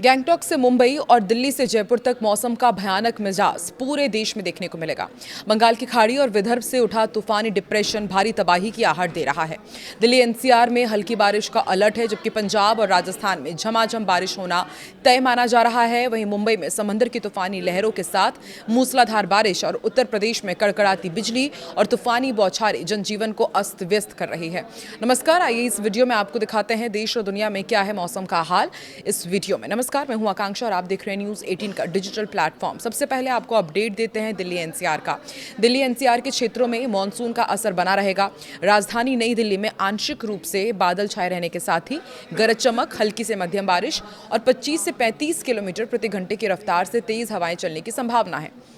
गैंगटॉक से मुंबई और दिल्ली से जयपुर तक मौसम का भयानक मिजाज पूरे देश में देखने को मिलेगा। बंगाल की खाड़ी और विदर्भ से उठा तूफानी डिप्रेशन भारी तबाही की आहट दे रहा है। दिल्ली एनसीआर में हल्की बारिश का अलर्ट है, जबकि पंजाब और राजस्थान में झमाझम बारिश होना तय माना जा रहा है। वहीं मुंबई में समंदर की तूफानी लहरों के साथ मूसलाधार बारिश और उत्तर प्रदेश में कड़कड़ाती बिजली और तूफानी बौछारें जनजीवन को अस्त व्यस्त कर रही है। नमस्कार, आइए इस वीडियो में आपको दिखाते हैं देश और दुनिया में क्या है मौसम का हाल। इस वीडियो में नमस्कार, मैं हूं आकांक्षा और आप देख रहे हैं न्यूज़ 18 का डिजिटल प्लेटफॉर्म। सबसे पहले आपको अपडेट देते हैं दिल्ली एनसीआर का। दिल्ली एनसीआर के क्षेत्रों में मानसून का असर बना रहेगा। राजधानी नई दिल्ली में आंशिक रूप से बादल छाए रहने के साथ ही गरज चमक, हल्की से मध्यम बारिश और 25 से 35 किलोमीटर प्रति घंटे की रफ्तार से तेज हवाएं चलने की संभावना है।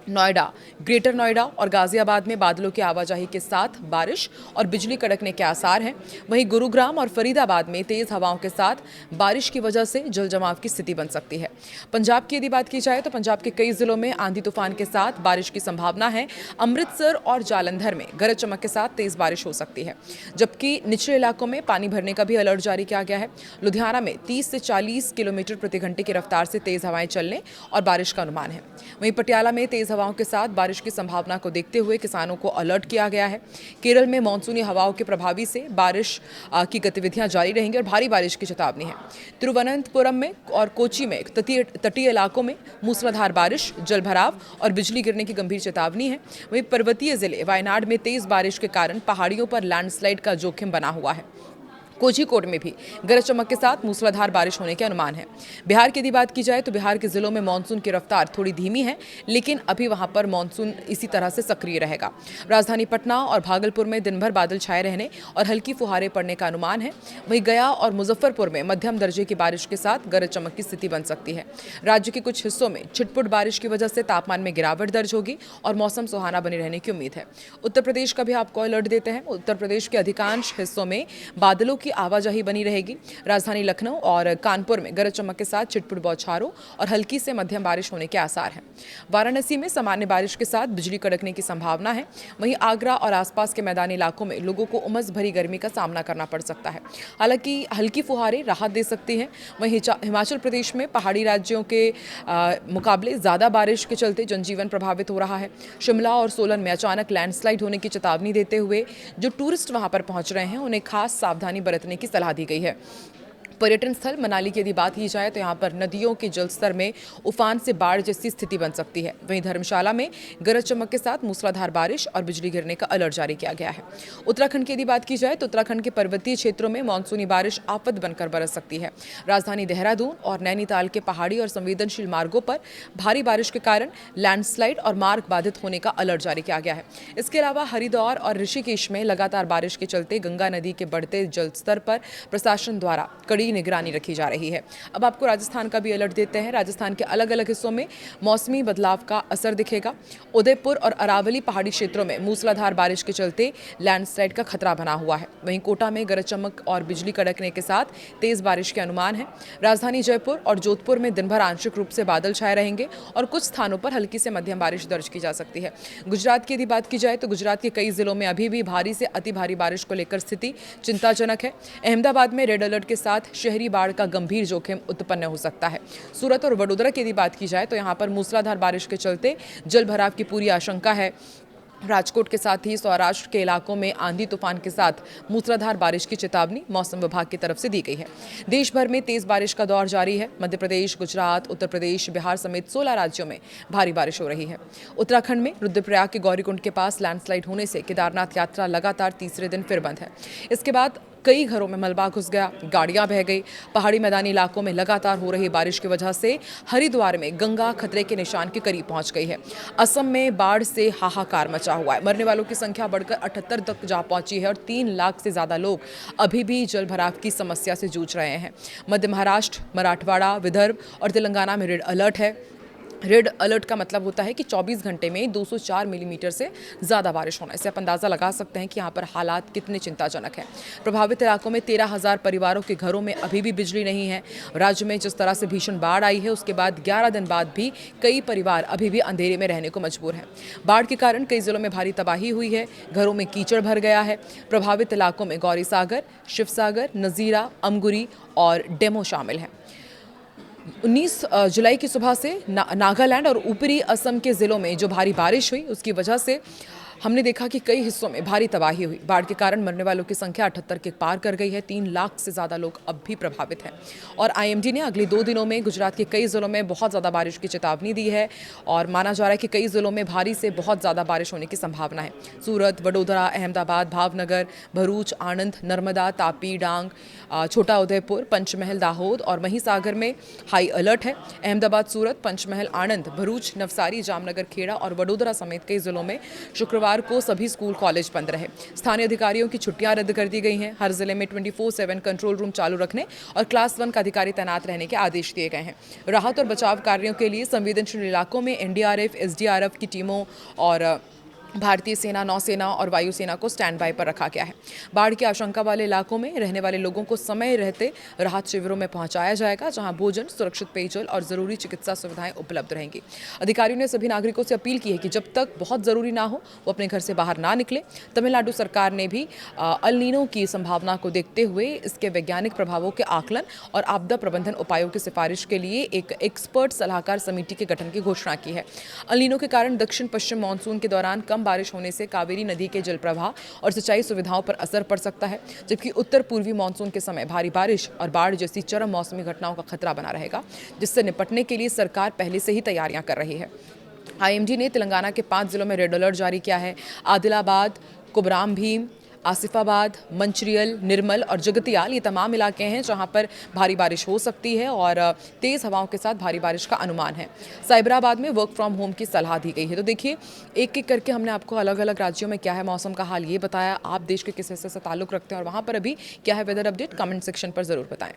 नोएडा, ग्रेटर नोएडा और गाजियाबाद में बादलों की आवाजाही के साथ बारिश और बिजली कड़कने के आसार हैं। वहीं गुरुग्राम और फरीदाबाद में तेज हवाओं के साथ बारिश की वजह से जल जमाव की स्थिति बन सकती है। पंजाब की यदि बात की जाए तो पंजाब के कई जिलों में आंधी तूफान के साथ बारिश की संभावना है। अमृतसर और जालंधर में गरज चमक के साथ तेज बारिश हो सकती है, जबकि निचले इलाकों में पानी भरने का भी अलर्ट जारी किया गया है। लुधियाना में 30 से 40 किलोमीटर प्रति घंटे की रफ्तार से तेज हवाएं चलने और बारिश का अनुमान है। वहीं पटियाला में तेज हवाओं के साथ बारिश की संभावना को देखते हुए किसानों को अलर्ट किया गया है। केरल में मानसूनी हवाओं के प्रभावी से बारिश की गतिविधियां जारी रहेंगी और भारी बारिश की चेतावनी है। तिरुवनंतपुरम में और कोची में तटीय इलाकों में मूसलाधार बारिश, जलभराव और बिजली गिरने की गंभीर चेतावनी है। वहीं पर्वतीय जिले वायनाड में तेज बारिश के कारण पहाड़ियों पर लैंडस्लाइड का जोखिम बना हुआ है। कोझिकोड में भी गरज चमक के साथ मूसलाधार बारिश होने के अनुमान है। बिहार की यदि बात की जाए तो बिहार के जिलों में मानसून की रफ्तार थोड़ी धीमी है, लेकिन अभी वहां पर मानसून इसी तरह से सक्रिय रहेगा। राजधानी पटना और भागलपुर में दिन भर बादल छाए रहने और हल्की फुहारें पड़ने का अनुमान है। वहीं गया और मुजफ्फरपुर में मध्यम दर्जे की बारिश के साथ गरज चमक की स्थिति बन सकती है। राज्य के कुछ हिस्सों में छिटपुट बारिश की वजह से तापमान में गिरावट दर्ज होगी और मौसम सुहाना बने रहने की उम्मीद है। उत्तर प्रदेश का भी आपको अलर्ट देते हैं। उत्तर प्रदेश के अधिकांश हिस्सों में बादलों की आवाजाही बनी रहेगी। राजधानी लखनऊ और कानपुर में गरज चमक के साथ छिटपुट बौछारों और हल्की से मध्यम बारिश होने के आसार हैं। वाराणसी में सामान्य बारिश के साथ बिजली कड़कने की संभावना है। वहीं आगरा और आसपास के मैदानी इलाकों में लोगों को उमस भरी गर्मी का सामना करना पड़ सकता है। हालांकि हल्की फुहारें राहत दे सकती हैं। वहीं हिमाचल प्रदेश में पहाड़ी राज्यों के मुकाबले ज्यादा बारिश के चलते जनजीवन प्रभावित हो रहा है। शिमला और सोलन में अचानक लैंडस्लाइड होने की चेतावनी देते हुए जो टूरिस्ट वहां पर पहुंच रहे हैं उन्हें खास सावधानी बरतने की सलाह दी गई है। पर्यटन स्थल मनाली की यदि बात की जाए तो यहाँ पर नदियों के जलस्तर में उफान से बाढ़ जैसी स्थिति बन सकती है। वहीं धर्मशाला में गरज चमक के साथ मूसलाधार बारिश और बिजली गिरने का अलर्ट जारी किया गया है। उत्तराखंड की यदि बात की जाए तो उत्तराखंड के पर्वतीय क्षेत्रों में मानसूनी बारिश आफत बनकर बरस सकती है। राजधानी देहरादून और नैनीताल के पहाड़ी और संवेदनशील मार्गों पर भारी बारिश के कारण लैंडस्लाइड और मार्ग बाधित होने का अलर्ट जारी किया गया है। इसके अलावा हरिद्वार और ऋषिकेश में लगातार बारिश के चलते गंगा नदी के बढ़ते जलस्तर पर प्रशासन द्वारा कड़ी निगरानी रखी जा रही है। अब आपको राजस्थान का भी अलर्ट देते हैं। राजस्थान के अलग अलग हिस्सों में मौसमी बदलाव का असर दिखेगा। उदयपुर और अरावली पहाड़ी क्षेत्रों में मूसलाधार बारिश के चलते लैंडस्लाइड का खतरा बना हुआ है। वहीं कोटा में गरज चमक और बिजली कड़कने के साथ तेज बारिश के अनुमान है। राजधानी जयपुर और जोधपुर में दिन भर आंशिक रूप से बादल छाए रहेंगे और कुछ स्थानों पर हल्की से मध्यम बारिश दर्ज की जा सकती है। गुजरात की यदि बात की जाए तो गुजरात के कई जिलों में अभी भी भारी से अति भारी बारिश को लेकर स्थिति चिंताजनक है। अहमदाबाद में रेड अलर्ट के साथ शहरी बाढ़ का गंभीर जोखिम उत्पन्न हो सकता है। सूरत और वडोदरा की यदि बात की जाए तो यहां पर मूसलाधार बारिश के चलते जल भराव की पूरी आशंका है। राजकोट के साथ ही सौराष्ट्र के इलाकों में आंधी तूफान के साथ मूसलाधार बारिश की चेतावनी मौसम विभाग की तरफ से दी गई है। देश भर में तेज बारिश का दौर जारी है। मध्य प्रदेश, गुजरात, उत्तर प्रदेश, बिहार समेत 16 राज्यों में भारी बारिश हो रही है। उत्तराखंड में रुद्रप्रयाग के गौरीकुंड के पास लैंडस्लाइड होने से केदारनाथ यात्रा लगातार तीसरे दिन फिर बंद है। इसके बाद कई घरों में मलबा घुस गया, गाड़ियां बह गई। पहाड़ी मैदानी इलाकों में लगातार हो रही बारिश की वजह से हरिद्वार में गंगा खतरे के निशान के करीब पहुंच गई है। असम में बाढ़ से हाहाकार मचा हुआ है। मरने वालों की संख्या बढ़कर 78 तक जा पहुंची है और 3 लाख से ज्यादा लोग अभी भी जल भराव की समस्या से जूझ रहे हैं। मध्य महाराष्ट्र, मराठवाड़ा, विदर्भ और तेलंगाना में रेड अलर्ट है। रेड अलर्ट का मतलब होता है कि 24 घंटे में 204 मिलीमीटर से ज़्यादा बारिश होना। इससे आप अंदाज़ा लगा सकते हैं कि यहाँ पर हालात कितने चिंताजनक हैं। प्रभावित इलाकों में 13,000 परिवारों के घरों में अभी भी बिजली नहीं है। राज्य में जिस तरह से भीषण बाढ़ आई है उसके बाद 11 दिन बाद भी कई परिवार अभी भी अंधेरे में रहने को मजबूर हैं। बाढ़ के कारण कई जिलों में भारी तबाही हुई है। घरों में कीचड़ भर गया है। प्रभावित इलाकों में गौरी सागर, शिवसागर, नजीरा, अमगुरी और डेमो शामिल हैं। 19 जुलाई की सुबह से नागालैंड और ऊपरी असम के ज़िलों में जो भारी बारिश हुई उसकी वजह से हमने देखा कि कई हिस्सों में भारी तबाही हुई। बाढ़ के कारण मरने वालों की संख्या 78 के पार कर गई है। 3 लाख से ज़्यादा लोग अब भी प्रभावित हैं और आईएमडी ने अगले 2 दिनों में गुजरात के कई ज़िलों में बहुत ज़्यादा बारिश की चेतावनी दी है और माना जा रहा है कि कई ज़िलों में भारी से बहुत ज़्यादा बारिश होने की संभावना है। सूरत, वडोदरा, अहमदाबाद, भावनगर, भरूच, आणंद, नर्मदा, तापी, डांग, छोटा उदयपुर, पंचमहल, दाहोद और महिसागर में हाई अलर्ट है। अहमदाबाद, सूरत, पंचमहल, आणंद, भरूच, नवसारी, जामनगर, खेड़ा और वडोदरा समेत कई जिलों में शुक्रवार को सभी स्कूल कॉलेज बंद रहे। स्थानीय अधिकारियों की छुट्टियां रद्द कर दी गई हैं। हर जिले में 24/7 कंट्रोल रूम चालू रखने और क्लास 1 का अधिकारी तैनात रहने के आदेश दिए गए हैं। राहत और बचाव कार्यों के लिए संवेदनशील इलाकों में एनडीआरएफ, एसडीआरएफ की टीमों और भारतीय सेना, नौसेना और वायुसेना को स्टैंड बाय पर रखा गया है। बाढ़ की आशंका वाले इलाकों में रहने वाले लोगों को समय रहते राहत शिविरों में पहुंचाया जाएगा, जहां भोजन, सुरक्षित पेयजल और जरूरी चिकित्सा सुविधाएं उपलब्ध रहेंगी। अधिकारियों ने सभी नागरिकों से अपील की है कि जब तक बहुत जरूरी ना हो वो अपने घर से बाहर ना निकले। तमिलनाडु सरकार ने भी अल नीनो की संभावना को देखते हुए इसके वैज्ञानिक प्रभावों के आकलन और आपदा प्रबंधन उपायों की सिफारिश के लिए एक एक्सपर्ट सलाहकार समिति के गठन की घोषणा की है। अल नीनो के कारण दक्षिण पश्चिम मानसून के दौरान कम बारिश होने से कावेरी नदी के जल प्रवाह और सिंचाई सुविधाओं पर असर पड़ सकता है, जबकि उत्तर पूर्वी मानसून के समय भारी बारिश और बाढ़ जैसी चरम मौसमी घटनाओं का खतरा बना रहेगा, जिससे निपटने के लिए सरकार पहले से ही तैयारियां कर रही है। आईएमडी ने तेलंगाना के 5 जिलों में रेड अलर्ट जारी किया है। आदिलाबाद, कुबराम भीम, आसिफाबाद, मंचिरियल, निर्मल और जगतियाल ये तमाम इलाके हैं जहां पर भारी बारिश हो सकती है और तेज़ हवाओं के साथ भारी बारिश का अनुमान है। साइबराबाद में वर्क फ्रॉम होम की सलाह दी गई है। तो देखिए, एक एक करके हमने आपको अलग अलग राज्यों में क्या है मौसम का हाल ये बताया। आप देश के किस हिस्से से ताल्लुक़ रखते हैं और वहाँ पर अभी क्या है वेदर अपडेट, कमेंट सेक्शन पर ज़रूर बताएं।